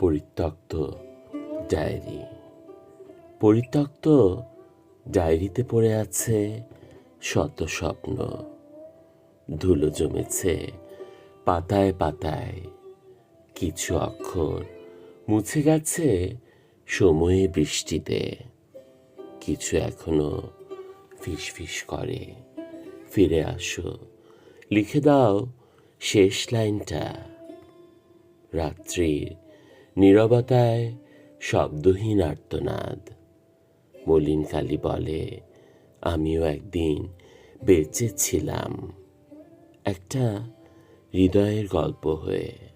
পরিত্যক্ত ডায়েরি। পরিত্যক্ত ডায়েরিতে পড়ে আছে শত স্বপ্ন। ধুলো জমেছে পাতায় পাতায়, কিছু অক্ষর মুছে গেছে সময়ে বৃষ্টিতে, কিছু এখনো ফিসফিস করে, ফিরে আসো, লিখে দাও শেষ লাইনটা। রাত্রির নীরবতায় শব্দহীন আর্তনাদ। মলিন কালি বলে, আমিও একদিন বেঁচে ছিলাম, একটা হৃদয়ের গল্প হয়ে।